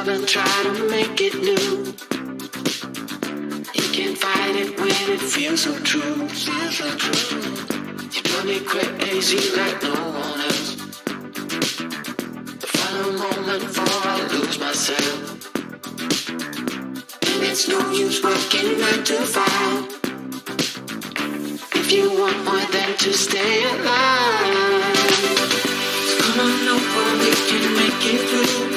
love and try to make it new. You can't fight it when it feels so true. You drive me crazy like no one else. The final moment before I lose myself. And it's no use working 9 to 5 if you want more than to stay alive. So come on over, we can make it through.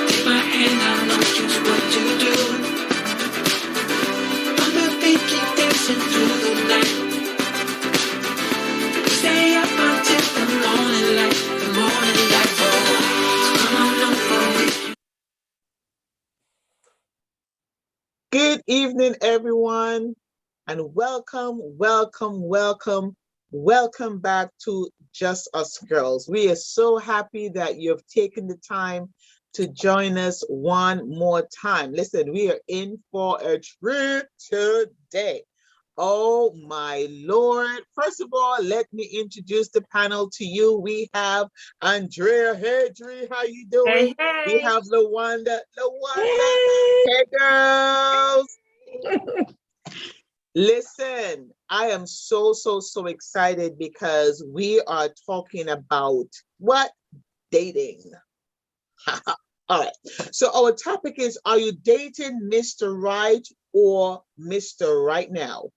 Take my hand, I know just what to do. On the beat, keep dancing through the night. We stay up until the morning light, the morning light. Oh, so come on over, we can. Good evening, everyone, and welcome back to Just Us Girls. We are so happy that you've taken the time to join us one more time. Listen, we are in for a treat today. Oh my Lord. First of all, let me introduce the panel to you. We have Andrea. Hey, Dre, how you doing? Hey. We have LaWanda. Hey, girls. Listen, I am so excited because we are talking about what? Dating. All right. So our topic is, are you dating Mr. Right or Mr. Right now?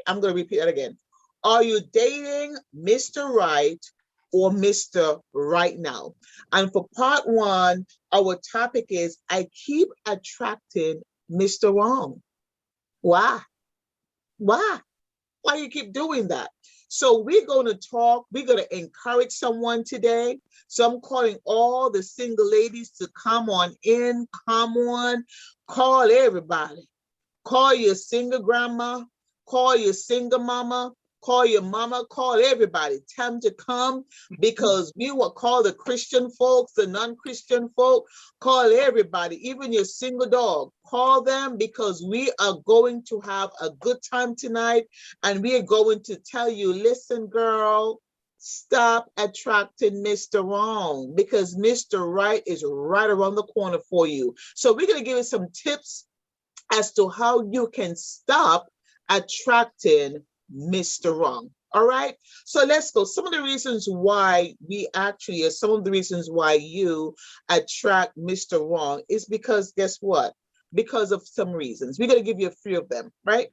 I'm going to repeat that again. Are you dating Mr. Right or Mr. Right now? And for part one, our topic is, I keep attracting Mr. Wrong. Why? Why you keep doing that? So we're going to talk, we're going to encourage someone today. So I'm calling all the single ladies to come on in, come on, call everybody. Call your single grandma, call your single mama, call your mama, call everybody. Tell them to come, because we will call the Christian folks, the non-Christian folk, call everybody, even your single dog. Call them, because we are going to have a good time tonight, and we are going to tell you, listen, girl, stop attracting Mr. Wrong, because Mr. Right is right around the corner for you. So we're going to give you some tips as to how you can stop attracting Mr. Wrong. All right, so let's go. Some of the reasons why you attract Mr. Wrong is because, guess what? Because of some reasons. We're going to give you a few of them, right?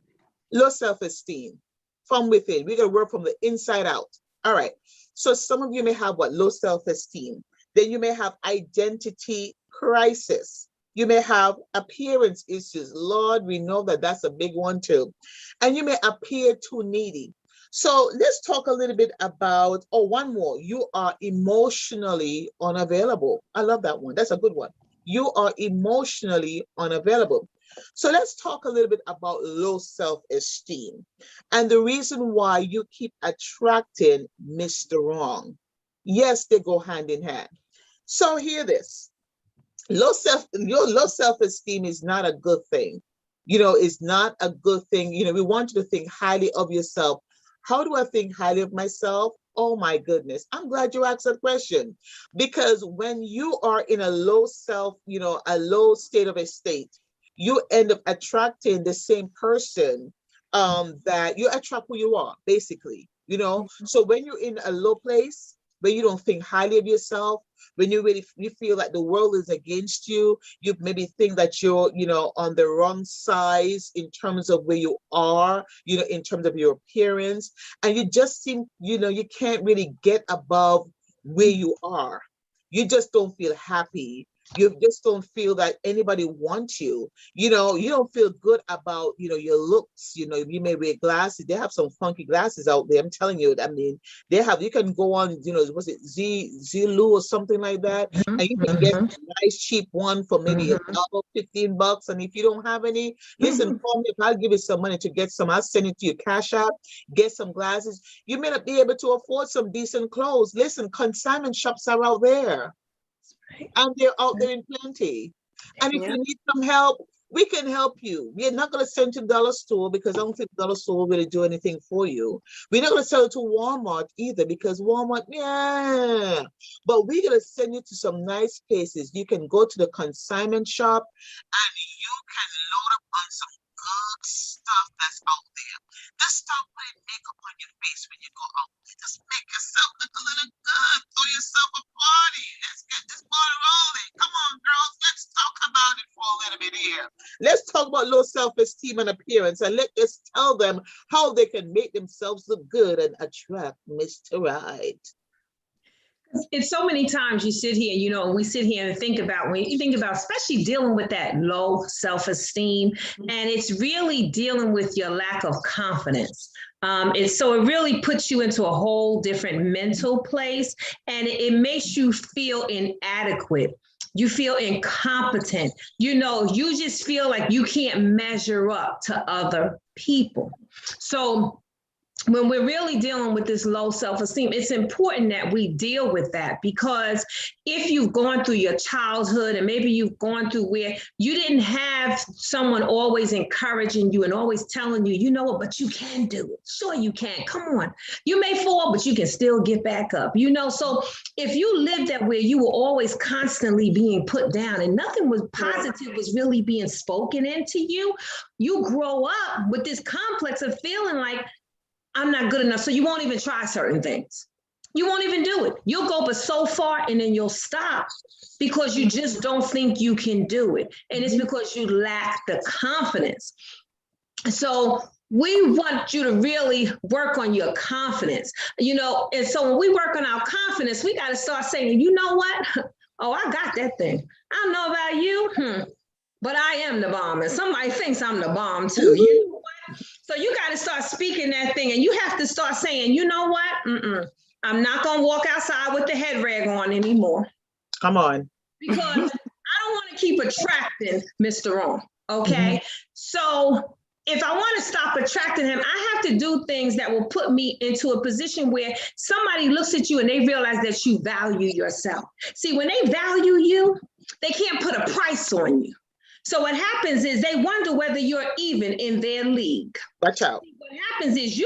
Low self-esteem from within. We're going to work from the inside out. All right, so some of you may have what? Low self-esteem. Then you may have identity crisis. You may have appearance issues. Lord, we know that that's a big one too. And you may appear too needy. So let's talk a little bit about, one more. You are emotionally unavailable. I love that one. That's a good one. You are emotionally unavailable. So let's talk a little bit about low self-esteem and the reason why you keep attracting Mr. Wrong. Yes, they go hand in hand. So hear this. Your low self-esteem is not a good thing. It's not a good thing. We want you to think highly of yourself. How do I think highly of myself? Oh my goodness. I'm glad you asked that question, because when you are in a low a low state of estate, you end up attracting the same person that you attract who you are, basically. So when you're in a low place, when you don't think highly of yourself, when you feel like the world is against you, you maybe think that you're, on the wrong side in terms of where you are, in terms of your appearance, and you just seem, you can't really get above where you are. You just don't feel happy. You just don't feel that anybody wants you. You don't feel good about, your looks. You may wear glasses. They have some funky glasses out there. I'm telling you. I mean, you can go on, was it Zulu or something like that? And you can get a nice cheap one for maybe $15. And if you don't have any, listen, call me. I'll give you some money to get some. I'll send it to your Cash App, get some glasses. You may not be able to afford some decent clothes. Listen, consignment shops are out there. And they're out there in plenty. And if you need some help, We can help you. We're not going to send to dollar store because I don't think dollar store will really do anything for you. We're not going to sell it to Walmart either because Walmart, yeah. But we're going to send you to some nice places. You can go to the consignment shop and you can load up on some good stuff that's out there. Just stop putting makeup on your face when you go out. Just make yourself look a little good. Throw yourself a party. Let's get this ball rolling. Come on, girls. Let's talk about it for a little bit here. Let's talk about low self-esteem and appearance, and let's tell them how they can make themselves look good and attract Mr. Right. It's so many times you sit here, you know, we sit here and think about, when you think about especially dealing with that low self-esteem, and it's really dealing with your lack of confidence. So it really puts you into a whole different mental place, and it makes you feel inadequate. You feel incompetent. You know, you just feel like you can't measure up to other people. So when we're really dealing with this low self-esteem, it's important that we deal with that, because if you've gone through your childhood and maybe you've gone through where you didn't have someone always encouraging you and always telling you, you know what, but you can do it. Sure, you can. Come on. You may fall, but you can still get back up. You know, so if you lived that way, you were always constantly being put down and nothing was positive was really being spoken into you, you grow up with this complex of feeling like, I'm not good enough. So you won't even try certain things. You won't even do it. You'll go but so far and then you'll stop because you just don't think you can do it. And it's because you lack the confidence. So we want you to really work on your confidence, you know, and so when we work on our confidence, we got to start saying, you know what? Oh, I got that thing. I don't know about you, but I am the bomb. And somebody thinks I'm the bomb too. You know what? So you got to start speaking that thing, and you have to start saying, you know what? I'm not going to walk outside with the head rag on anymore. Come on. Because I don't want to keep attracting Mr. Wrong. Okay. So if I want to stop attracting him, I have to do things that will put me into a position where somebody looks at you and they realize that you value yourself. See, when they value you, they can't put a price on you. So what happens is they wonder whether you're even in their league. Watch out. What happens is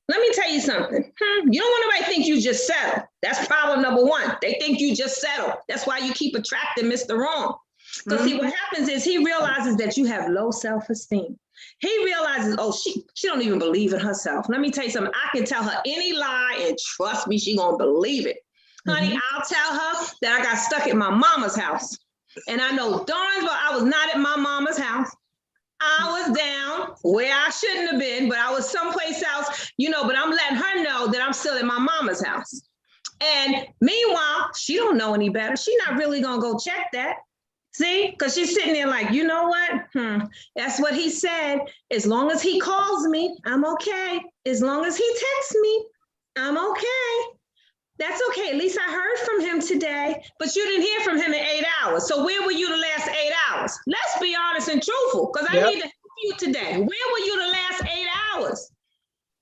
let me tell you something. You don't want nobody to think you just settle. That's problem number one. They think you just settle. That's why you keep attracting Mr. Wrong. Because see, what happens is he realizes that you have low self-esteem. He realizes, oh, she don't even believe in herself. Let me tell you something. I can tell her any lie and trust me, she gonna believe it. Honey, I'll tell her that I got stuck at my mama's house. And I know darn well I was not at my mama's house. I was down where I shouldn't have been, but I was someplace else, you know, but I'm letting her know that I'm still at my mama's house. And meanwhile, she don't know any better. She's not really gonna go check that. See, because she's sitting there like, you know what? That's what he said. As long as he calls me, I'm okay. As long as he texts me, I'm okay. That's okay. At least I heard from him today, but you didn't hear from him in 8 hours. So where were you the last 8 hours? Let's be honest and truthful, because I need to help you today. Where were you the last 8 hours?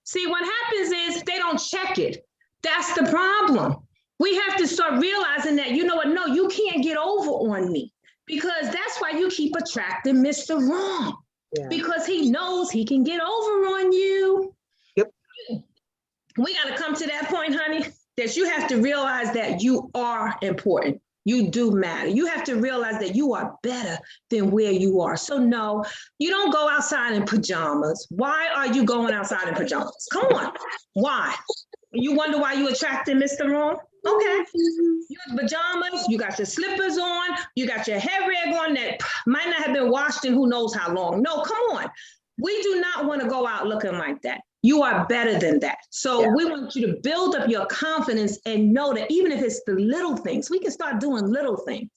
See, what happens is they don't check it. That's the problem. We have to start realizing that, you know what? No, you can't get over on me, because that's why you keep attracting Mr. Wrong, because he knows he can get over on you. Yep. We got to come to that point, honey, that you have to realize that you are important. You do matter. You have to realize that you are better than where you are. So no, you don't go outside in pajamas. Why are you going outside in pajamas? Come on. Why? You wonder why you attracted Mr. Wrong? Okay. You got pajamas, you got your slippers on, you got your head rag on that might not have been washed in who knows how long. No, come on. We do not want to go out looking like that. You are better than that. So we want you to build up your confidence and know that even if it's the little things, we can start doing little things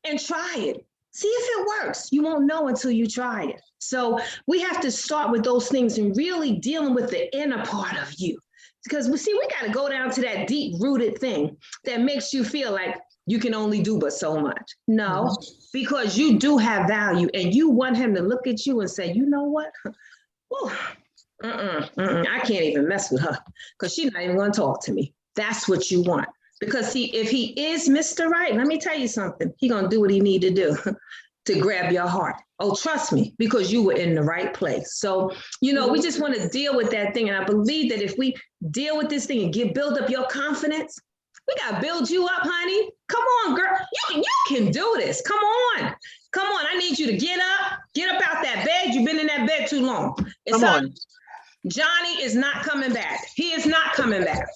and try it. See if it works. You won't know until you try it. So we have to start with those things and really dealing with the inner part of you. Because we got to go down to that deep rooted thing that makes you feel like you can only do but so much. No, because you do have value and you want him to look at you and say, you know what? I can't even mess with her because she's not even going to talk to me. That's what you want. Because see, if he is Mr. Right, let me tell you something. He's going to do what he need to do. to grab your heart. Oh, trust me, because you were in the right place. So, we just want to deal with that thing. And I believe that if we deal with this thing and build up your confidence, we got to build you up, honey. Come on, girl. You can do this. Come on. Come on. I need you to get up out that bed. You've been in that bed too long. Come on. Johnny is not coming back. He is not coming back.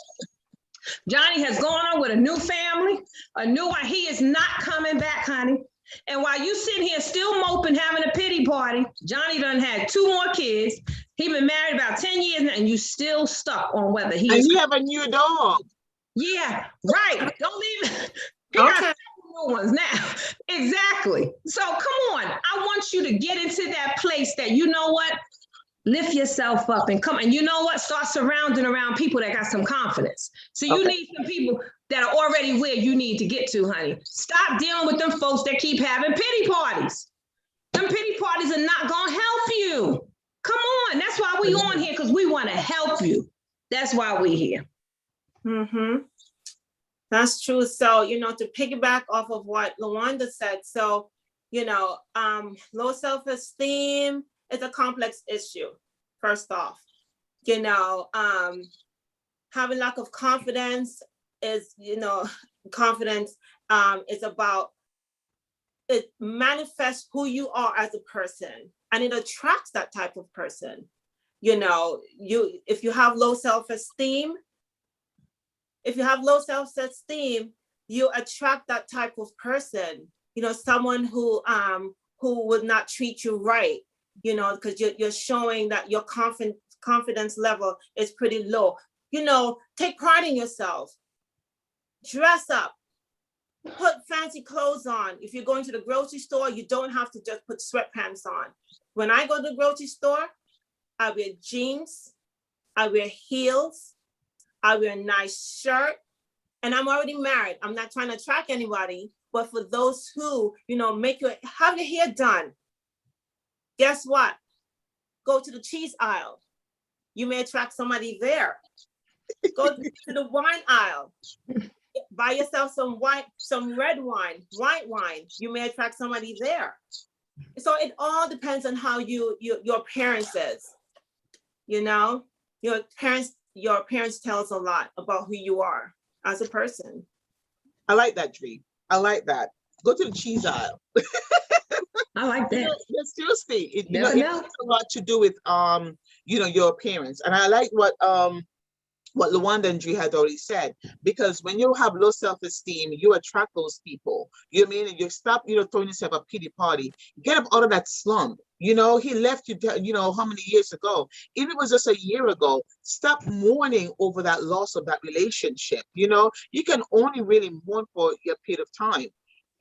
Johnny has gone on with a new family, a new one. He is not coming back, honey. And while you sitting here still moping, having a pity party, Johnny done had 2 more kids. He been married about 10 years now, and you still stuck on whether he is. And you have a new dog. Yeah, right. Don't leave. He Okay. got new ones now. Exactly. So come on. I want you to get into that place that, you know what? Lift yourself up and come. And you know what? Start surrounding around people that got some confidence. So you need some people that are already where you need to get to, honey. Stop dealing with them folks that keep having pity parties. Them pity parties are not going to help you. Come on. That's why we on here, because we want to help you. That's why we here. Mm-hmm. That's true. So, to piggyback off of what LaWanda said, so, low self-esteem is a complex issue, first off. Having lack of confidence is, confidence is about, it manifests who you are as a person, and it attracts that type of person. If you have low self-esteem, you attract that type of person, someone who would not treat you right, because you're showing that your confidence level is pretty low. Take pride in yourself, dress up, put fancy clothes on. If you're going to the grocery store, you don't have to just put sweatpants on. When I go to the grocery store, I wear jeans, I wear heels, I wear a nice shirt, and I'm already married. I'm not trying to attract anybody, but for those who, have your hair done, guess what? Go to the cheese aisle. You may attract somebody there. Go to the wine aisle. Buy yourself some red wine, white wine. You may attract somebody there. So it all depends on how your appearance is. Your appearance tells a lot about who you are as a person. I like that, Dree. I like that. Go to the cheese aisle. I like that. Seriously, it Never has know. a lot to do with your appearance. And I like what LaWanda and Dree had already said, because when you have low self-esteem, you attract those people. You know what I mean? And you stop, throwing yourself a pity party. Get up out of that slump. He left you, how many years ago? Even if it was just a year ago, stop mourning over that loss of that relationship. You can only really mourn for a period of time.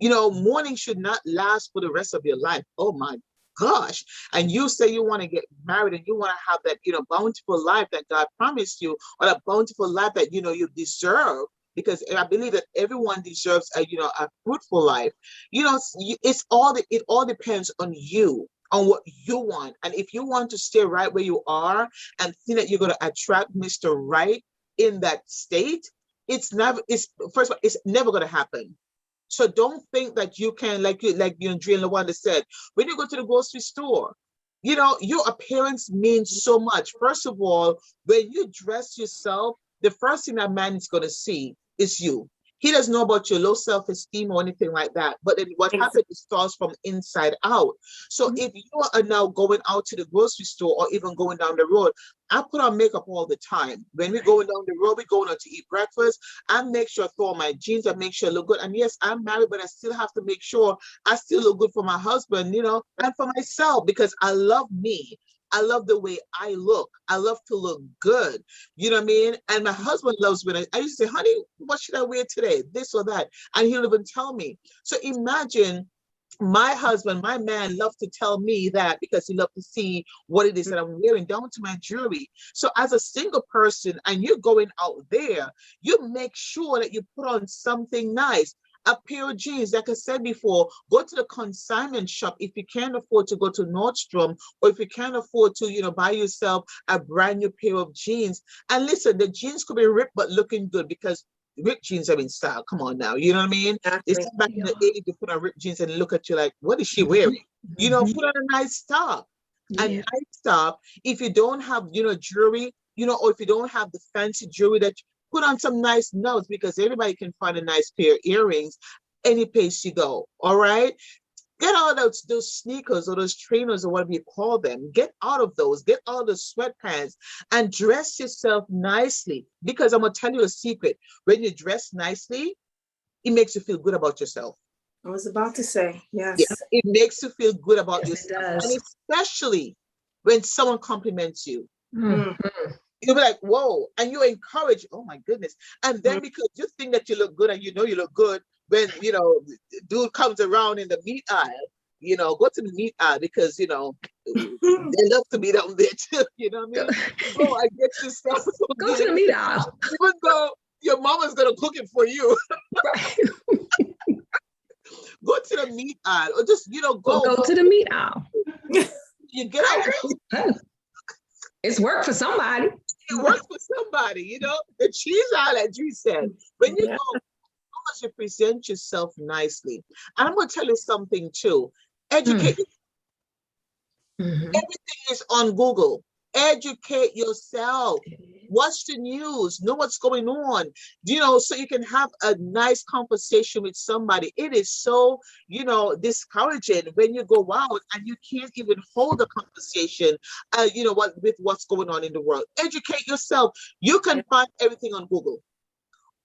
Mourning should not last for the rest of your life. Oh my gosh. And you say you want to get married and you want to have that, bountiful life that God promised you, or that bountiful life that, you deserve. Because I believe that everyone deserves a fruitful life. It all depends on you, on what you want. And if you want to stay right where you are and think that you're going to attract Mr. Right in that state, it's never going to happen. So don't think that you can, like Dree and LaWanda said, when you go to the grocery store, your appearance means so much. First of all, when you dress yourself, the first thing that man is going to see is you. He doesn't know about your low self-esteem or anything like that. But then what happens, it starts from inside out. So if you are now going out to the grocery store or even going down the road, I put on makeup all the time. When we're going down the road, we're going out to eat breakfast. I make sure I throw on my jeans. I make sure I look good. And yes, I'm married, but I still have to make sure I still look good for my husband, and for myself, because I love me. I love the way I look. I love to look good. You know what I mean? And my husband loves when I used to say, honey, what should I wear today? This or that. And he'll even tell me. So imagine my husband, my man, loves to tell me that because he loves to see what it is that I'm wearing, down to my jewelry. So as a single person and you're going out there, you make sure that you put on something nice. A pair of jeans, like I said before, go to the consignment shop if you can't afford to go to Nordstrom, or if you can't afford to, buy yourself a brand new pair of jeans. And listen, the jeans could be ripped but looking good, because ripped jeans are in style. Come on now, you know what I mean? It's Exactly. back in the 80s to put on ripped jeans and look at you like, what is she wearing? You know, put on a nice top. And Yeah. nice stuff. If you don't have, jewelry, or if you don't have the fancy jewelry, that put on some nice notes, because everybody can find a nice pair of earrings any place you go. All right. Get out of those sneakers or those trainers or whatever you call them. Get out of those. Get out of the sweatpants and dress yourself nicely. Because I'm gonna tell you a secret. When you dress nicely, it makes you feel good about yourself. I was about to say, yes. Yeah, it makes you feel good about Yes, it yourself. does. And especially when someone compliments you. Mhm. You'll be like, whoa, and you're encouraged. Oh my goodness. And then because you think that you look good and you look good, when dude comes around in the meat aisle, go to the meat aisle, because they love to be down there too. You know what I mean? Oh, I get this stuff. Go to the meat aisle. Even though your mama's gonna cook it for you. Right. Go to the meat aisle, or just Go to the meat aisle. You get out. Hey, it's work for somebody. It works for somebody, the cheese aisle, as you said. When you Yeah. go, how much you present yourself nicely. And I'm gonna tell you something too. Educate. Mhm. Everything is on Google. Educate yourself. Watch the news. Know what's going on. So you can have a nice conversation with somebody. It is so, discouraging when you go out and you can't even hold a conversation, with what's going on in the world. Educate yourself. You can find everything on Google.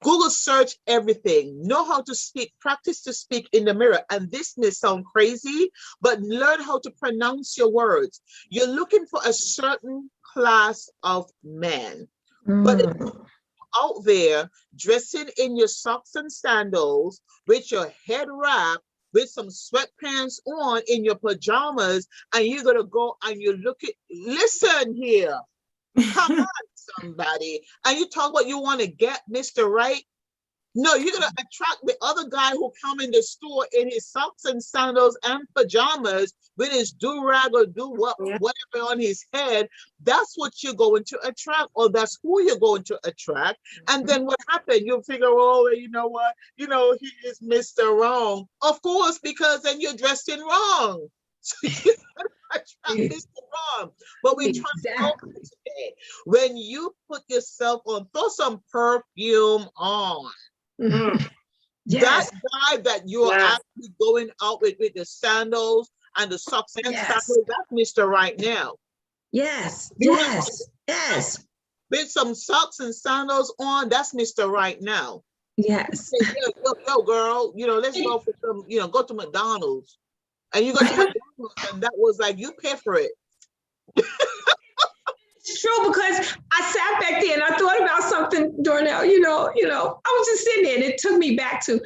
Google search everything. Know how to speak. Practice to speak in the mirror. And this may sound crazy, but learn how to pronounce your words. You're looking for a certain class of man. But if you're out there dressing in your socks and sandals with your head wrapped, with some sweatpants on, in your pajamas, and you're going to go and listen here. Come on, somebody. And you talk what you want to get, Mr. Right? No, you're going to attract the other guy who come in the store in his socks and sandals and pajamas with his do-rag or whatever on his head. That's what you're going to attract, or that's who you're going to attract. And then what happened? You'll figure, oh, you know what? He is Mr. Wrong. Of course, because then you're dressed in wrong. So you attract Mr. Wrong. But we try Exactly. today. When you put yourself on, throw some perfume on. Yes. That guy that you're Yes. actually going out with the sandals and the socks and Yes. sandals, that's Mr. Right now. Yes. You Yes. Yes. With some socks and sandals on, that's Mr. Right now. Yes. Say, yo, girl, let's go for some, go to McDonald's. And you go to McDonald's, and that was like, you pay for it. It's true, because I sat back there and I thought about something, Darnell, I was just sitting there and it took me back to,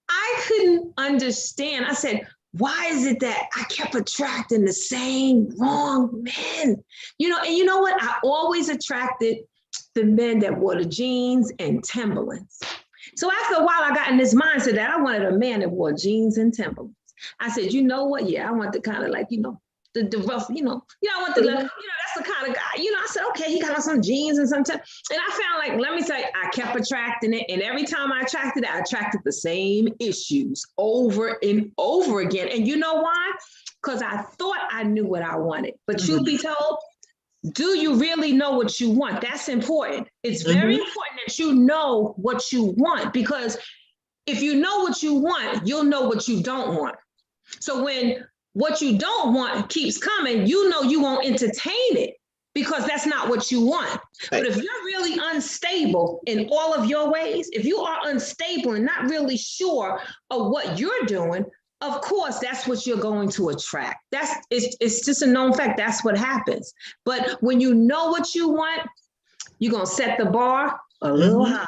I couldn't understand. I said, why is it that I kept attracting the same wrong men? And you know what? I always attracted the men that wore the jeans and Timberlands. So after a while, I got in this mindset that I wanted a man that wore jeans and Timberlands. I said, you know what? Yeah, I want the kind of like, the rough, I want the, that's the kind of guy, I said, okay, he got on some jeans and some, and I found like, let me tell you, I kept attracting it. And every time I attracted it, I attracted the same issues over and over again. And you know why? Because I thought I knew what I wanted. But truth be told, do you really know what you want? That's important. It's very important that you know what you want, because if you know what you want, you'll know what you don't want. So when what you don't want keeps coming, you won't entertain it, because that's not what you want. Right. But if you're really unstable in all of your ways, if you are unstable and not really sure of what you're doing, of course, that's what you're going to attract. It's just a known fact. That's what happens. But when you know what you want, you're going to set the bar a little high.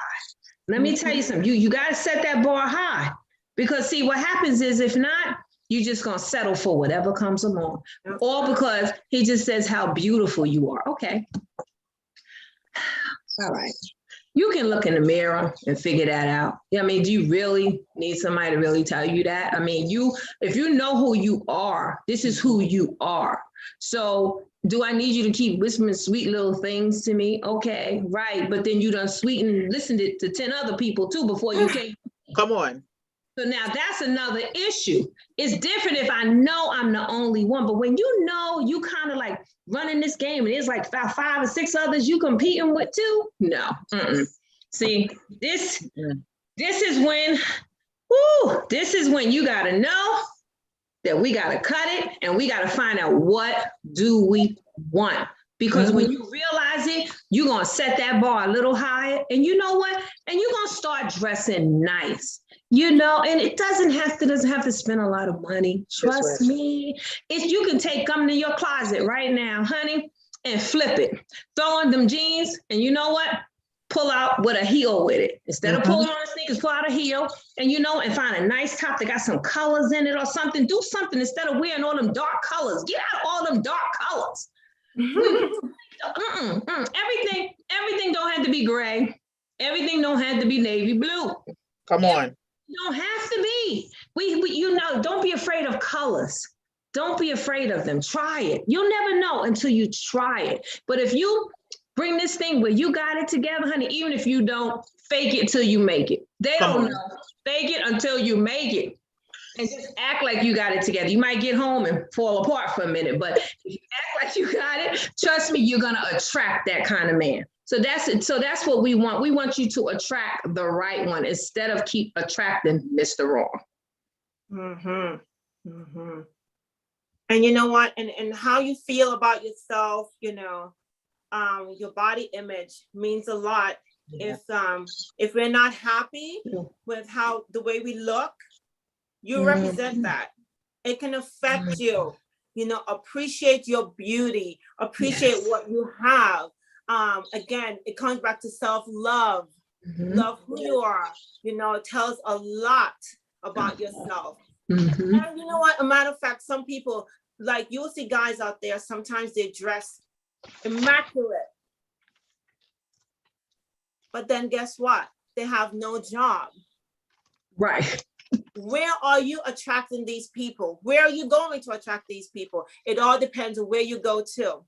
Let me tell you something. You got to set that bar high, because see, what happens is, if not, you're just going to settle for whatever comes along. All because he just says how beautiful you are. Okay. All right. You can look in the mirror and figure that out. I mean, do you really need somebody to really tell you that? I mean, if you know who you are, this is who you are. So Do I need you to keep whispering sweet little things to me? Okay, right. But then you done sweetened, listened it to 10 other people too before you came. Come on. So now that's another issue. It's different if I know I'm the only one, but when you know you kind of like running this game and it's like five or six others you competing with too, no. See, this is when, this is when you gotta know that we gotta cut it and we gotta find out what do we want. Because when you realize it, you're gonna set that bar a little higher, and you know what? And you're gonna start dressing nice. You know, and it doesn't have to spend a lot of money. Trust me. If you can come to your closet right now, honey, and flip it. Throw on them jeans, and you know what? Pull out with a heel with it. Instead of pulling on the sneakers, pull out a heel, and you know, and find a nice top that got some colors in it or something. Do something instead of wearing all them dark colors. Get out all them dark colors. Everything don't have to be gray. Everything don't have to be navy blue. Come on. Don't have to be. We you know, don't be afraid of colors. Don't be afraid of them. Try it. You'll never know until you try it. But if you bring this thing where you got it together, honey, even if you don't, fake it till you make it. They don't know. Fake it until you make it. And just act like you got it together. You might get home and fall apart for a minute, but if you act like you got it, trust me, you're gonna attract that kind of man. So that's it. So that's what we want. We want you to attract the right one instead of keep attracting Mr. Wrong. And you know what? And how you feel about yourself, you know, your body image means a lot. Yeah. If we're not happy with the way we look, you represent that. It can affect you. You know, appreciate your beauty, appreciate what you have. Again, it comes back to self-love. Love who you are. You know, it tells a lot about yourself. And you know what? A matter of fact, some people, like you'll see guys out there, sometimes they dress immaculate. But then guess what? They have no job. Right. Where are you attracting these people? Where are you going to attract these people? It all depends on where you go to.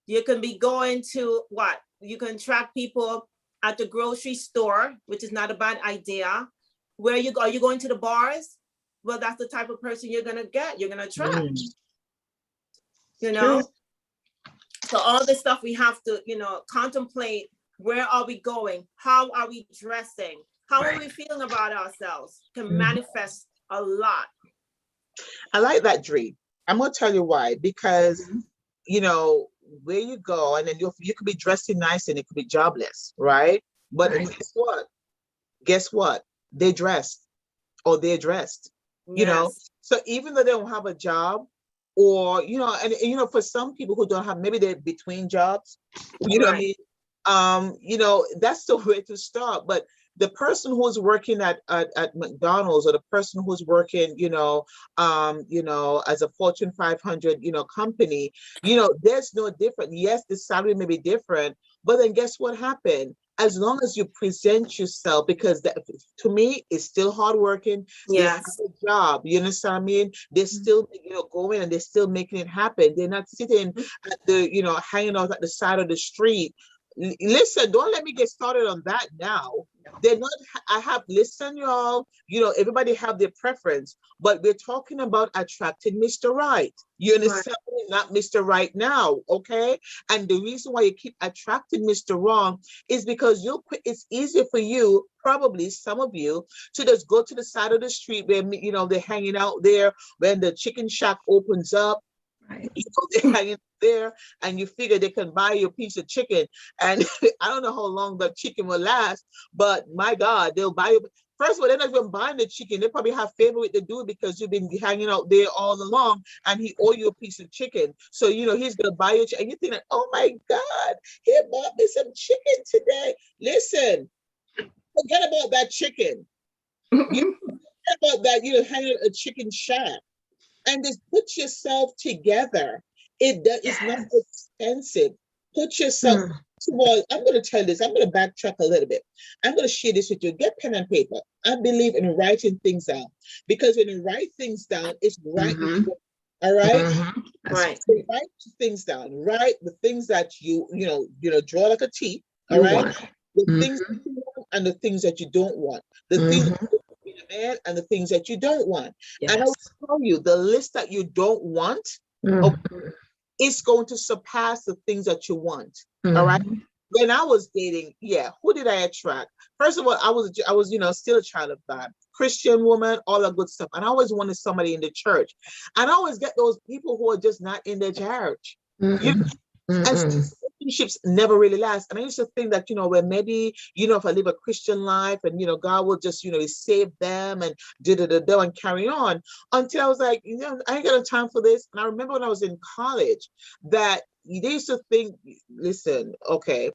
You can be going to what? You can attract people at the grocery store, which is not a bad idea. Where you go? Are you going to the bars? Well, that's the type of person you're gonna get. You're gonna attract. You know. So all this stuff we have to, you know, contemplate. Where are we going? How are we dressing? How are we feeling about ourselves? Can manifest a lot. I like that, Dree. I'm gonna tell you why. Because you know where you go, and then you could be dressing nice, and it could be jobless, right? But guess what? Guess what? They dressed, or they're dressed. You know. So even though they don't have a job, or you know, and you know, for some people who don't have, maybe they're between jobs. You know what I mean? You know, that's the way to start. But the person who's working at McDonald's, or the person who's working, you know, as a Fortune 500, you know, company, you know, there's no different. Yes, the salary may be different, but then guess what happened? As long as you present yourself, because that, to me, it's still hardworking. Yes. They have a job. You understand what I mean? They're still, you know, going and they're still making it happen. They're not sitting at the, you know, hanging out at the side of the street. Listen, don't let me get started on that now. They're not, listen, y'all, you know, everybody have their preference, but we're talking about attracting Mr. Right. You understand? Not Mr. Right now, okay? And the reason why you keep attracting Mr. Wrong is because it's easier for you, probably some of you, to just go to the side of the street where, you know, they're hanging out there when the chicken shack opens up. Right. You know, they're hanging there, and you figure they can buy you a piece of chicken, and I don't know how long the chicken will last, but my God, they'll buy you. First of all, they're not even buying the chicken. They probably have favor with the dude because you've been hanging out there all along, and he owe you a piece of chicken. So you know he's gonna buy you, and you think, like, oh my God, he bought me some chicken today. Listen, forget about that chicken. You forget about that. You know, hanging at a chicken shack. And just put yourself together. It's not expensive. Put yourself. Well, I'm going to tell this. I'm going to backtrack a little bit. I'm going to share this with you. Get pen and paper. I believe in writing things down, because when you write things down, it's right. All right. Mhm. That's Right. So write the things down. Write the things that draw like a T. All You right. want. The things Mhm. that you want and the things that you don't want. The things that Mhm. you want in a man and the things that you don't want. And I will Yes. tell you, the list that you don't want, Mhm. okay, is going to surpass the things that you want. All right. Mhm. When I was dating, yeah, who did I attract? First of all, I was, still a child of God, Christian woman, all that good stuff. And I always wanted somebody in the church. And I always get those people who are just not in their church. You Mhm. and Mhm. relationships never really last. And I used to think that, where maybe, if I live a Christian life and, God will just, save them and and carry on until I was like, I ain't got no time for this. And I remember when I was in college that they used to think, listen, okay,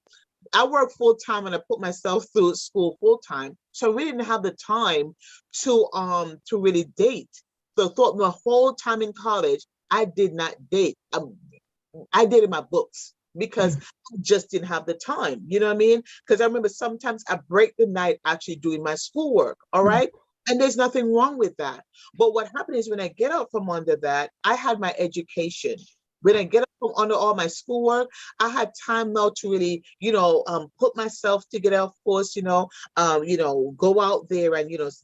I work full time and I put myself through school full time. So I really didn't have the time to really date. So I thought the whole time in college, I did not date. I did in my books because I just didn't have the time. You know what I mean? Because I remember sometimes I break the night actually doing my schoolwork. All right. And there's nothing wrong with that. But what happened is when I get out from under that, I had my education. When I get up from under all my schoolwork, I had time now to really, put myself together, of course, go out there and,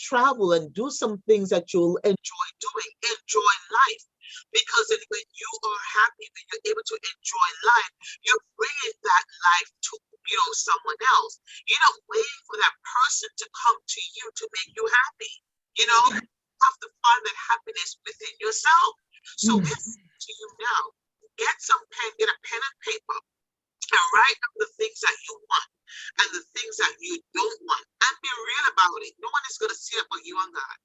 travel and do some things that you'll enjoy doing, enjoy life. Because then when you are happy, when you're able to enjoy life, you're bringing that life to someone else. You're not waiting for that person to come to you to make you happy. You have to find that happiness within yourself. So it's to you now. Get a pen and paper and write down the things that you want and the things that you don't want. And be real about it. No one is going to see it but you and God.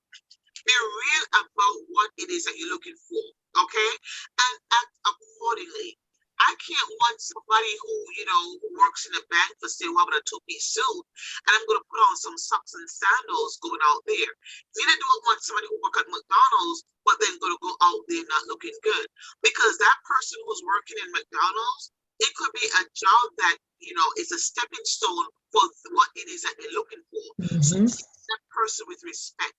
Be real about what it is that you're looking for, okay? And act accordingly. I can't want somebody who works in a bank for say, well, I'm going to two-piece suit and I'm going to put on some socks and sandals going out there. Neither do I want somebody who work at McDonald's, but then going to go out there not looking good. Because that person who's working in McDonald's, it could be a job that, is a stepping stone for what it is that they're looking for. So treat that person with respect.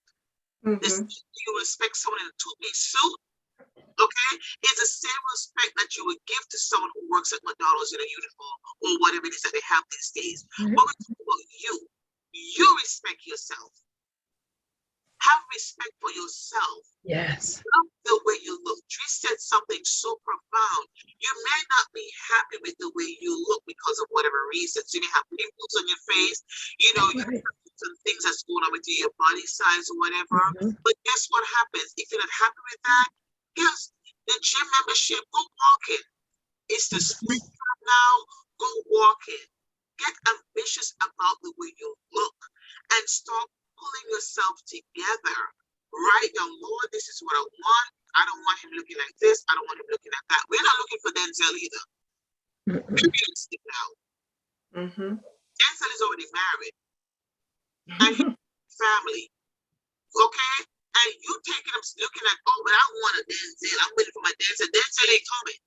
You respect someone in a two-piece suit, okay? It's the same respect that you would give to someone who works at McDonald's in a uniform or whatever it is that they have these days. But we're talking about you. You respect yourself. Have respect for yourself. Yes. Love the way you look. Trish said something so profound. You may not be happy with the way you look because of whatever reasons. You may have pimples on your face. You have some things that's going on with your body size or whatever. But guess what happens? If you're not happy with that, yes, the gym membership, go walking. It's the springtime now. Go walking. Get ambitious about the way you look and start pulling yourself together. Right now, Lord, this is what I want. I don't want him looking like this. I don't want him looking like that. We're not looking for Denzel either. We're realistic now. Denzel is already married and his family. Okay? And you taking him looking like, oh, but I want a Denzel. I'm waiting for my Denzel. Denzel ain't coming.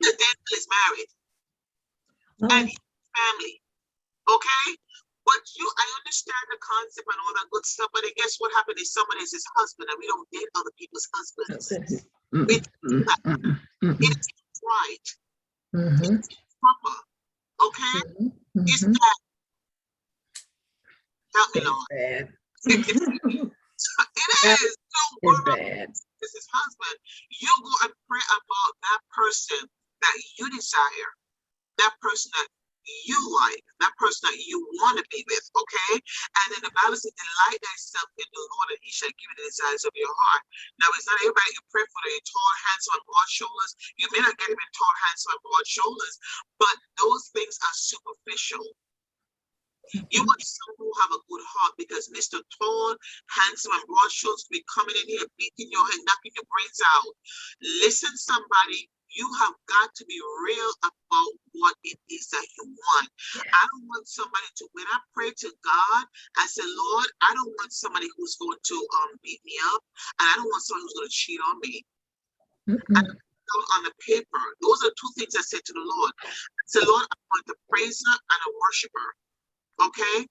The Denzel is married. And his family. Okay? But I understand the concept and all that good stuff, but then guess what happened is somebody is his husband, and we don't date other people's husbands. It's right. It's proper. Okay? It's bad. Help me, Lord. It is. Don't worry. This is husband. You go and pray about that person that you desire, that person that you like, that person that you want to be with, okay? And then the Bible says, delight thyself in the Lord, and he shall give you the desires of your heart. Now, it's not everybody you pray for that tall, handsome, and broad shoulders. You may not get him in tall, handsome, and broad shoulders, but those things are superficial. You want someone who have a good heart, because Mr. Tall, handsome, and broad shoulders will be coming in here, beating your head, knocking your brains out. Listen, somebody, you have got to be real about what it is that you want. I don't want somebody to, when I pray to God, I say, Lord, I don't want somebody who's going to beat me up, and I don't want somebody who's going to cheat on me. On the paper, those are two things I said to the Lord. I said, Lord, I want a praiser and a worshiper. Okay?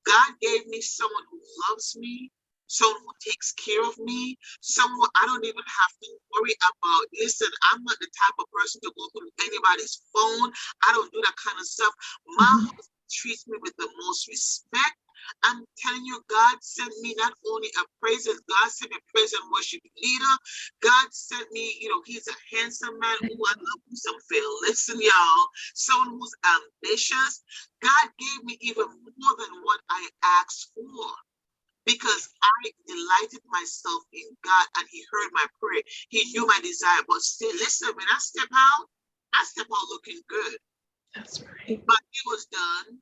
God gave me someone who loves me someone who takes care of me, someone I don't even have to worry about. Listen, I'm not the type of person to go through anybody's phone. I don't do that kind of stuff. My husband treats me with the most respect. I'm telling you, God sent me not only a praiser, God sent me a praise and worship leader. God sent me, he's a handsome man who I love with some feel. Listen, y'all, someone who's ambitious. God gave me even more than what I asked for, because I delighted myself in God and he heard my prayer. He knew my desire, but still, listen, when I step out looking good. That's right. But it was done.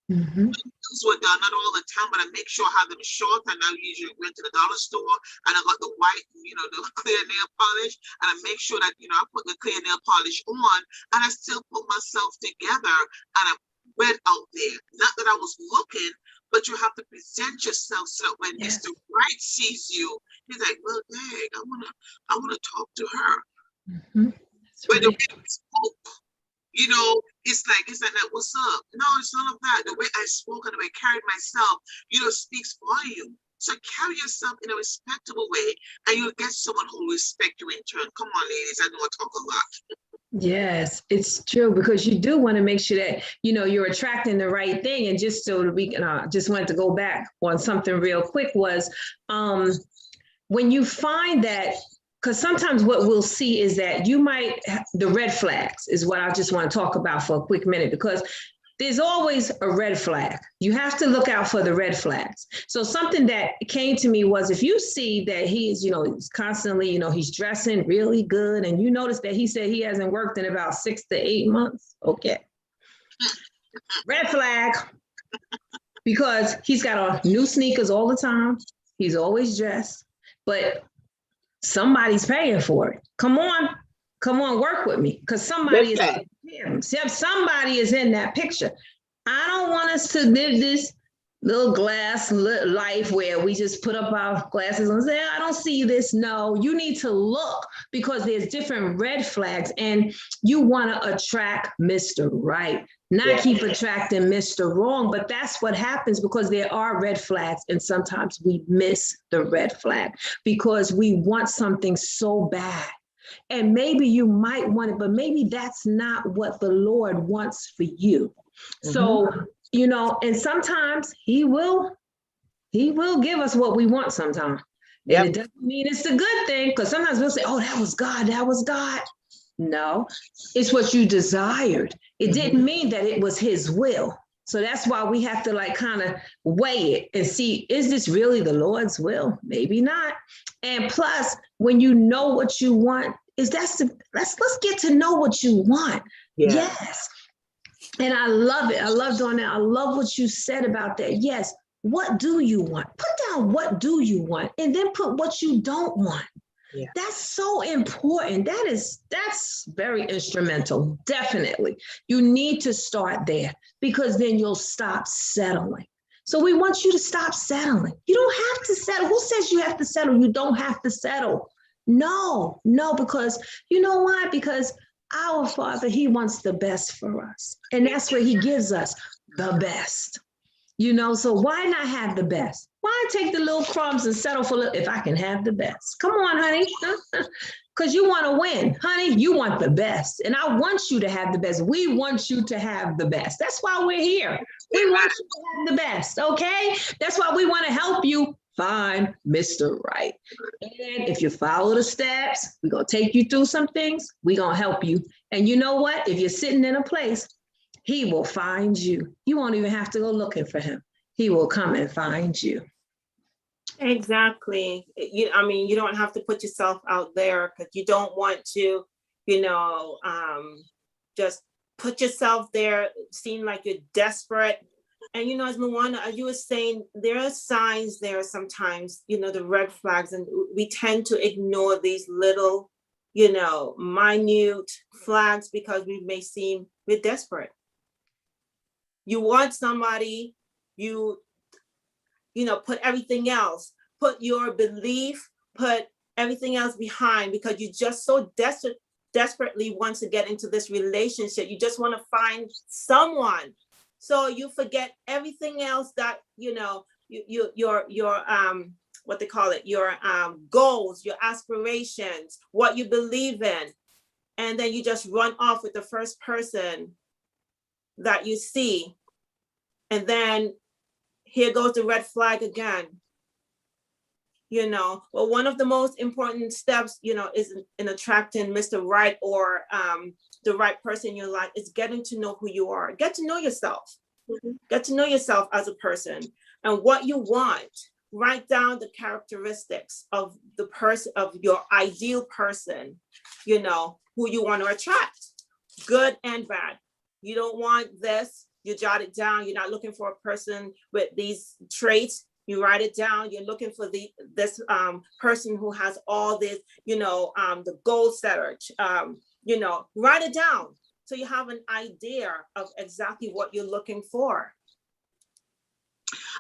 Those were done, not all the time, but I make sure I have them short. And I usually went to the dollar store and I got the white, the clear nail polish. And I make sure that, I put the clear nail polish on and I still put myself together and I went out there. Not that I was looking, but you have to present yourself so that when Mr. Right sees you, he's like, well, dang, I wanna talk to her. But the way I spoke, it's like that, what's up? No, it's none of that. The way I spoke and the way I carried myself, speaks for you. So carry yourself in a respectable way and you'll get someone who will respect you in turn. Come on, ladies, I know I talk a lot. Yes, it's true, because you do want to make sure that, you're attracting the right thing. And just so that we can, just wanted to go back on something real quick was when you find that, because sometimes what we'll see is that the red flags is what I just want to talk about for a quick minute, because there's always a red flag. You have to look out for the red flags. So something that came to me was, if you see that he is, he's constantly, he's dressing really good, and you notice that he said he hasn't worked in about 6 to 8 months. Okay. Red flag, because he's got on new sneakers all the time. He's always dressed, but somebody's paying for it. Come on, work with me, because somebody is in that picture. I don't want us to live this little glass life where we just put up our glasses and say, I don't see this. No, you need to look, because there's different red flags, and you want to attract Mr. Right, not keep attracting Mr. Wrong. But that's what happens, because there are red flags, and sometimes we miss the red flag because we want something so bad. And maybe you might want it, but maybe that's not what the Lord wants for you. So, and sometimes he will give us what we want sometimes. And it doesn't mean it's a good thing, because sometimes we'll say, oh, that was God. No, it's what you desired. It didn't mean that it was his will. So that's why we have to kind of weigh it and see, is this really the Lord's will? Maybe not. And plus, when you know what you want, let's get to know what you want. Yes. And I love it. I love doing that. I love what you said about that. Yes. What do you want? Put down what do you want, and then put what you don't want. That's so important. That's very instrumental. Definitely. You need to start there, because then you'll stop settling. So we want you to stop settling. You don't have to settle. Who says you have to settle? You don't have to settle. No, because you know why? Because our Father, he wants the best for us. And that's where he gives us the best. So why not have the best? Why take the little crumbs and settle for if I can have the best? Come on, honey. Because you want to win. Honey, you want the best. And I want you to have the best. We want you to have the best. That's why we're here. We want you to have the best, okay? That's why we want to help you find Mr. Right. And if you follow the steps, we're going to take you through some things. We're going to help you. And you know what? If you're sitting in a place, he will find you. You won't even have to go looking for him. He will come and find you. Exactly. You don't have to put yourself out there, because you don't want to, just put yourself there, seem like you're desperate. And, as Moana, as you were saying, there are signs there sometimes, the red flags, and we tend to ignore these little, minute flags, because we may seem we're desperate. You want somebody, put everything else, put your belief, put everything else behind, because you just so desperately want to get into this relationship. You just want to find someone. So you forget everything else that, your what they call it, your goals, your aspirations, what you believe in. And then you just run off with the first person that you see. And then here goes the red flag again. You know, well, one of the most important steps, you know, is in attracting Mr. Right or the right person you like is getting to know who you are. Get to know yourself. Get to know yourself as a person and what you want. Write down the characteristics of the person, of your ideal person, you know, who you want to attract, good and bad. You don't want this, you jot it down. You're not looking for a person with these traits. You write it down. You're looking for this person who has all this, you know, the goal setter, you know, write it down. So you have an idea of exactly what you're looking for.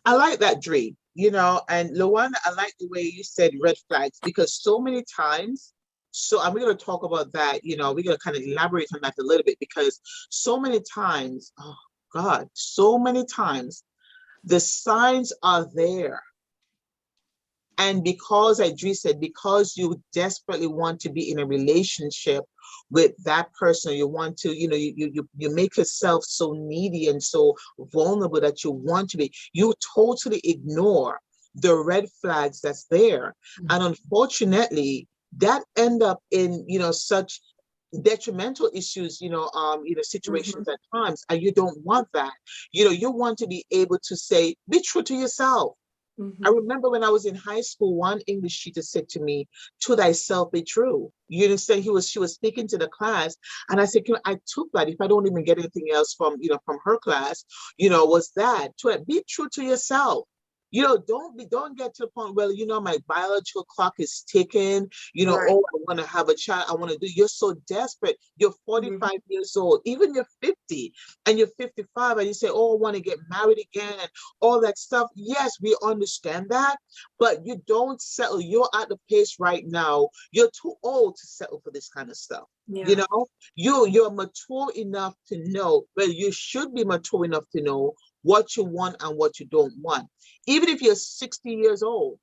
I like that, Dre, you know, and Luana, I like the way you said red flags, because so many times, and we're going to talk about that, you know, we're going to kind of elaborate on that a little bit, because so many times, oh God, so many times the signs are there. And because, as Dre said, because you desperately want to be in a relationship with that person, you want to, you know, you make yourself so needy and so vulnerable that you want to be, you totally ignore the red flags that's there. And unfortunately, that end up in, you know, such detrimental issues, you know, situations at times, and you don't want that. You know, you want to be able to say, be true to yourself. I remember when I was in high school, one English teacher said to me, "To thyself be true." You understand? She was speaking to the class, and I said, I took that. If I don't even get anything else from, you know, from her class, you know, was that to be true to yourself. You know, don't get to the point where, you know, my biological clock is ticking, you know, Right. oh, I want to have a child, I want to do, you're so desperate. You're 45 years old, even you're 50 and you're 55 and you say, oh, I want to get married again and all that stuff. Yes, we understand that, but you don't settle. You're at the pace right now. You're too old to settle for this kind of stuff. Yeah. You know, you're mature enough to know, well, you should be mature enough to know what you want and what you don't want. Even if you're 60 years old,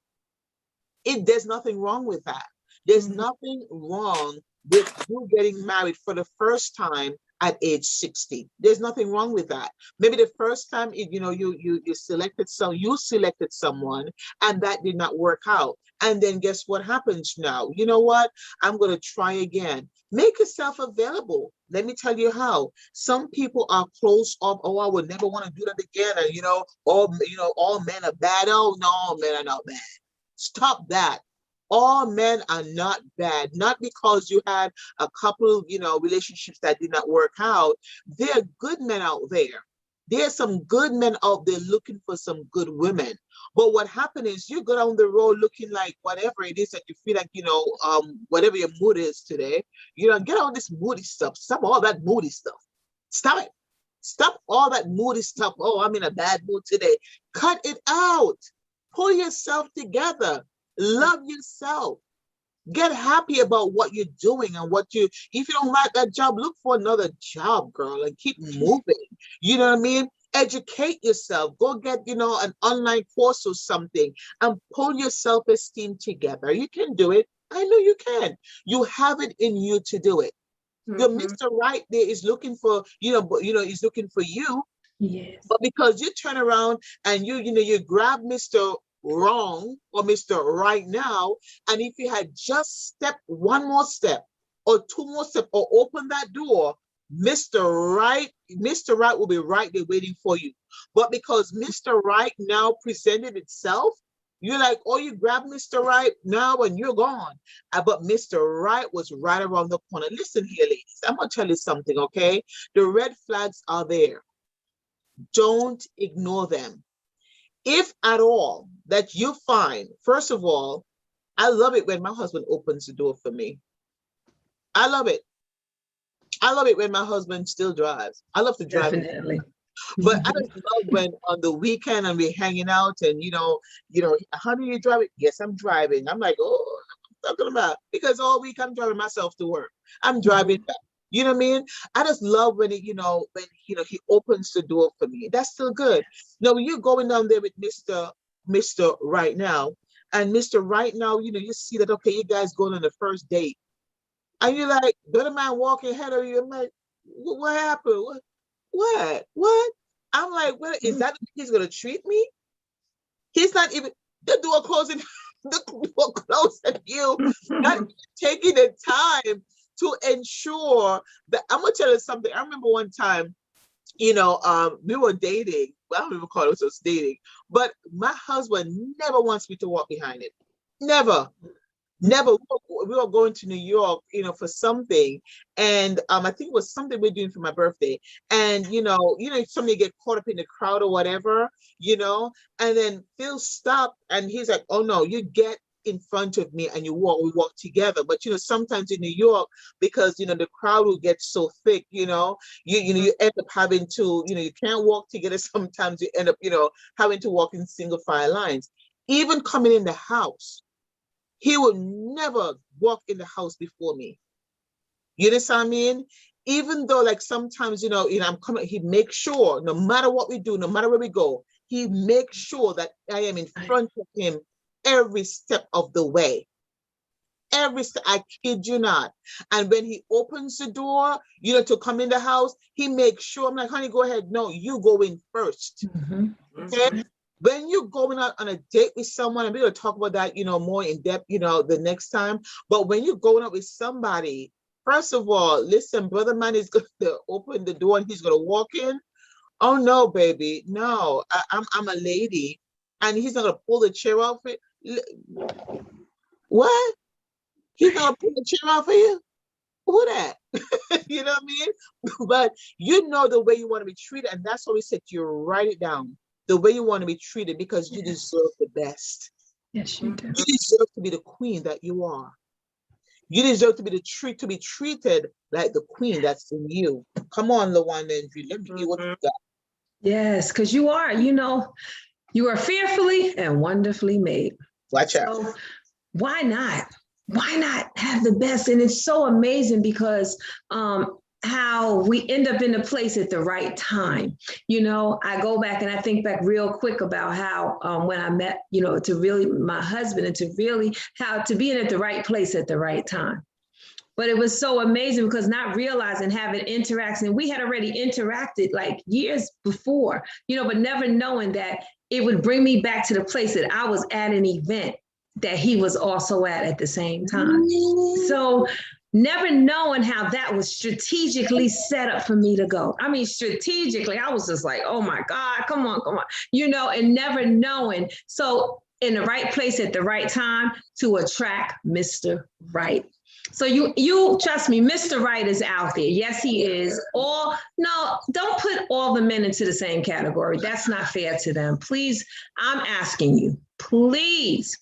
there's nothing wrong with that. There's nothing wrong with you getting married for the first time at age 60. There's nothing wrong with that. Maybe the first time, you know, you selected someone and that did not work out. And then guess what happens now? You know what? I'm going to try again. Make yourself available. Let me tell you how. Some people are close up. Oh, I would never want to do that again. And you know, all men are bad. Oh no, men are not bad. Stop that. All men are not bad. Not because you had a couple, you know, relationships that did not work out. There are good men out there. There's some good men out there looking for some good women. But what happened is you go down the road looking like whatever it is that you feel like, you know, whatever your mood is today, you know, get all this moody stuff. Stop all that moody stuff. Stop it. Stop all that moody stuff. Oh, I'm in a bad mood today. Cut it out. Pull yourself together. Love yourself. Get happy about what you're doing and if you don't like that job, look for another job, girl, and keep moving. You know what I mean? Educate yourself. Go get, you know, an online course or something and pull your self-esteem together. You can do it. I know you can. You have it in you to do it. The Mr. Right there is looking for, he's looking for you. Yes. But because you turn around and you grab Mr. Wrong or Mr. Right now, and if you had just stepped one more step or two more steps or open that door, Mr. Right will be right there waiting for you. But because Mr. Right now presented itself, you're like, oh, you grab Mr. Right now and you're gone. But Mr. Right was right around the corner. Listen here, ladies, I'm gonna tell you something, okay? The red flags are there. Don't ignore them. If at all that you find, first of all, I love it when my husband opens the door for me. I love it. I love it when my husband still drives. I love to drive. Definitely. But I just love when on the weekend and we're hanging out and, honey, you driving? Yes, I'm driving. I'm like, oh, I'm talking about, because all week I'm driving myself to work. I'm driving back. You know what I mean? I just love when he opens the door for me. That's still good. Now, when you're going down there with Mr. Right now, and Mr. Right now, you see that, okay, you guys going on the first date. And you're like, the other man walking ahead of you. I'm like, what happened? What? I'm like, what, is that the way he's gonna treat me? He's not even, the door closing, the door closing you, not even taking the time to ensure that. I'm gonna tell you something. I remember one time, we were dating. Well, I don't even call it was dating, but my husband never wants me to walk behind him. Never. We were going to New York, for something, and I think it was something we're doing for my birthday. And somebody get caught up in the crowd or whatever, and then Phil stopped, and he's like, "Oh no, you get in front of me and we walk together." But sometimes in New York, because the crowd will get so thick, you end up having to, you can't walk together. Sometimes you end up, having to walk in single file lines. Even coming in the house, he would never walk in the house before me. You understand what I mean? Even though, like, sometimes, I'm coming, he makes sure, no matter what we do, no matter where we go, he makes sure that I am in front of him every step of the way. Every step, I kid you not. And when he opens the door, to come in the house, he makes sure, I'm like, honey, go ahead. No, you go in first. Okay? When you're going out on a date with someone, and we're going to talk about that, more in depth, the next time. But when you're going out with somebody, first of all, listen, brother man is going to open the door and he's going to walk in. Oh no, baby, no, I'm a lady, and he's not going to pull the chair out for you. What? He's going to pull the chair out for you? Who that? You know what I mean? But the way you want to be treated, and that's why we said you write it down. The way you want to be treated, because you deserve the best. Yes, you do. You deserve to be the queen that you are. You deserve to be treated like the queen that's in you. Come on, LaWanda and Drew, let me hear what you got. Yes, because you are, you are fearfully and wonderfully made. Watch out. So why not? Why not have the best? And it's so amazing because how we end up in a place at the right time. I go back and I think back real quick about how when I met, my husband, and how to be at the right place at the right time. But it was so amazing because not realizing having interaction, we had already interacted like years before, but never knowing that it would bring me back to the place that I was at an event that he was also at the same time. So never knowing how that was strategically set up for me to go. I mean, strategically, I was just like, oh my God, come on, and never knowing. So in the right place at the right time to attract Mr. Right. So you trust me, Mr. Right is out there. Yes, he is. No, don't put all the men into the same category. That's not fair to them. Please, I'm asking you, please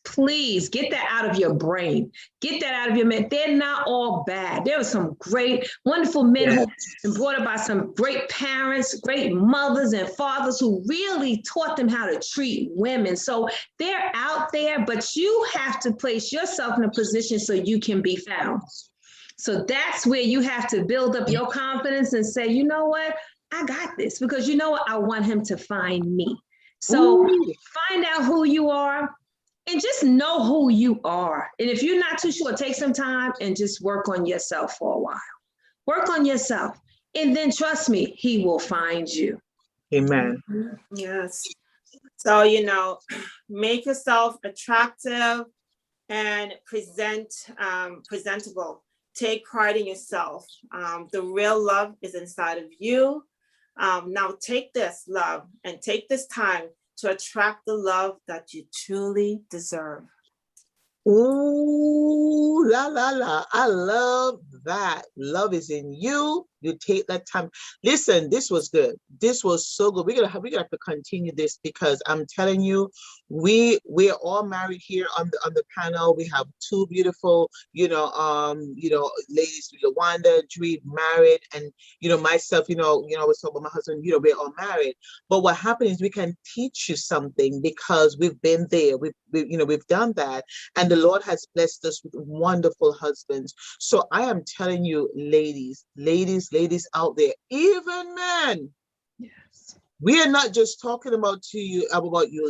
get that out of your brain. Get that out of your men. They're not all bad. There were some great, wonderful men who were brought up by some great parents, great mothers and fathers who really taught them how to treat women. So they're out there, but you have to place yourself in a position so you can be found. So that's where you have to build up your confidence and say, you know what? I got this, because you know what? I want him to find me. So find out who you are and just know who you are. And if you're not too sure, take some time and just work on yourself for a while. Work on yourself. And then trust me, he will find you. Amen. Yes. So, make yourself attractive and presentable. Take pride in yourself. The real love is inside of you. Now take this love and take this time to attract the love that you truly deserve. Ooh, la, la, la. I love that. Love is in you. You take that time. Listen, this was good. This was so good. We're gonna have to continue this, because I'm telling you, we're all married here on the panel. We have two beautiful, ladies, LaWanda, Dree, married, and myself, I was talking about my husband, we're all married. But what happened is we can teach you something because we've been there. We've done that, and the Lord has blessed us with wonderful husbands. So I am telling you, ladies out there, even men. Yes. We are not just talking about you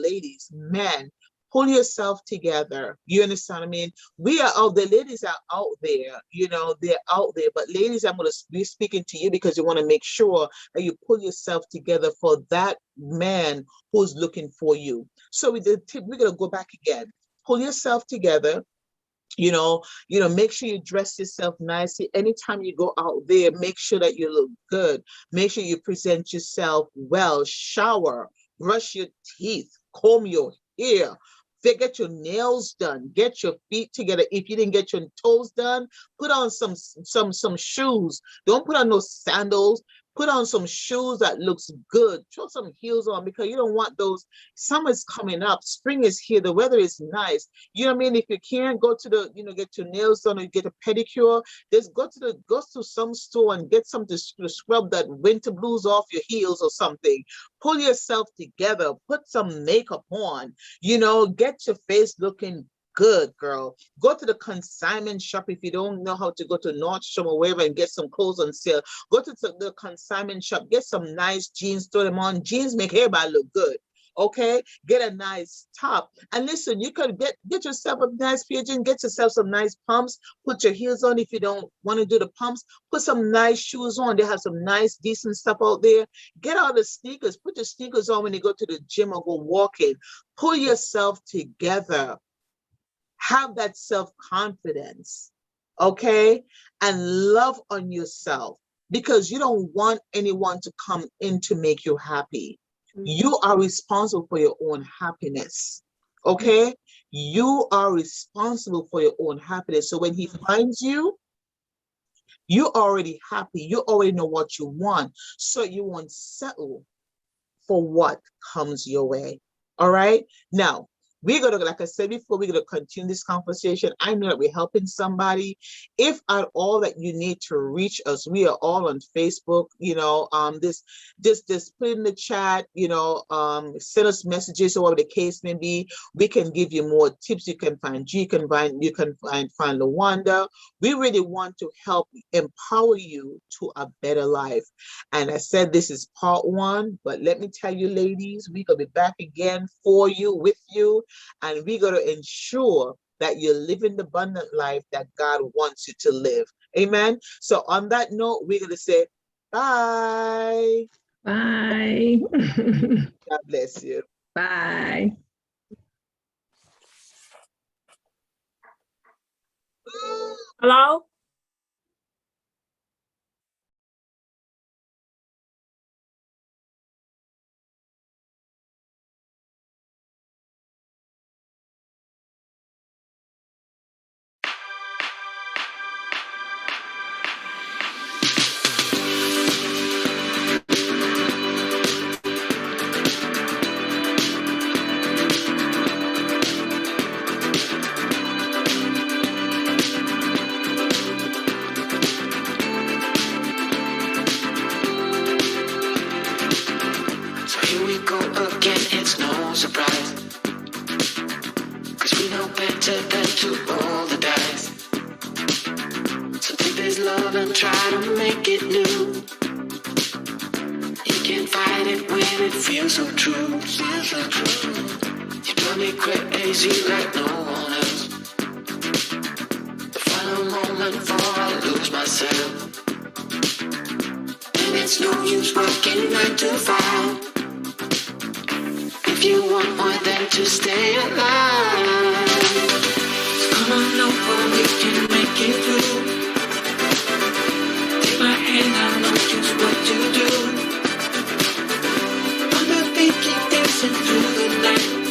ladies, men. Pull yourself together. You understand what I mean? We are out, the ladies are out there, you know, they're out there. But ladies, I'm going to be speaking to you because you want to make sure that you pull yourself together for that man who's looking for you. So we're going to go back again. Pull yourself together. You know, make sure you dress yourself nicely. Anytime you go out there, make sure that you look good. Make sure you present yourself well. Shower, brush your teeth, comb your hair, get your nails done, get your feet together. If you didn't get your toes done, put on some shoes. Don't put on no sandals. Put on some shoes that looks good. Throw some heels on because you don't want those. Summer's coming up. Spring is here. The weather is nice. You know what I mean? If you can't go to the, get your nails done or get a pedicure, just go to some store and get something to scrub that winter blues off your heels or something. Pull yourself together. Put some makeup on. Get your face looking good, girl. Go to the consignment shop if you don't know how to go to Nordstrom or wherever and get some clothes on sale. Go to the consignment shop, get some nice jeans, throw them on. Jeans make everybody look good. Okay, get a nice top. And listen, you could get yourself a nice pair of jeans, get yourself some nice pumps, put your heels on if you don't want to do the pumps, put some nice shoes on. They have some nice, decent stuff out there. Get out the sneakers, put your sneakers on when you go to the gym or go walking. Pull yourself together. Have that self-confidence, okay? And love on yourself because you don't want anyone to come in to make you happy. You are responsible for your own happiness, okay? You are responsible for your own happiness. So when he finds you, you're already happy. You already know what you want. So you won't settle for what comes your way, all right? Now, we're going to, like I said before, we're going to continue this conversation. I know that we're helping somebody. If at all that you need to reach us, we are all on Facebook, just put in the chat, send us messages or whatever the case may be. We can give you more tips. You can find G, you can find LaWanda. We really want to help empower you to a better life. And I said this is part 1, but let me tell you, ladies, we're going to be back again for you, with you. And we're going to ensure that you're living the abundant life that God wants you to live. Amen. So on that note, we're going to say bye. Bye. God bless you. Bye. Hello? It's no surprise, 'cause we know better than to roll the dice. So take this love and try to make it new. You can't fight it when it feels so true. You drive me crazy like no one else. The final moment before I lose myself. And it's no use working 9 to 5. If you want more than to stay alive, so come on over, we can make it through. Take my hand, I know just what to do. On the beat, keep dancing through the night.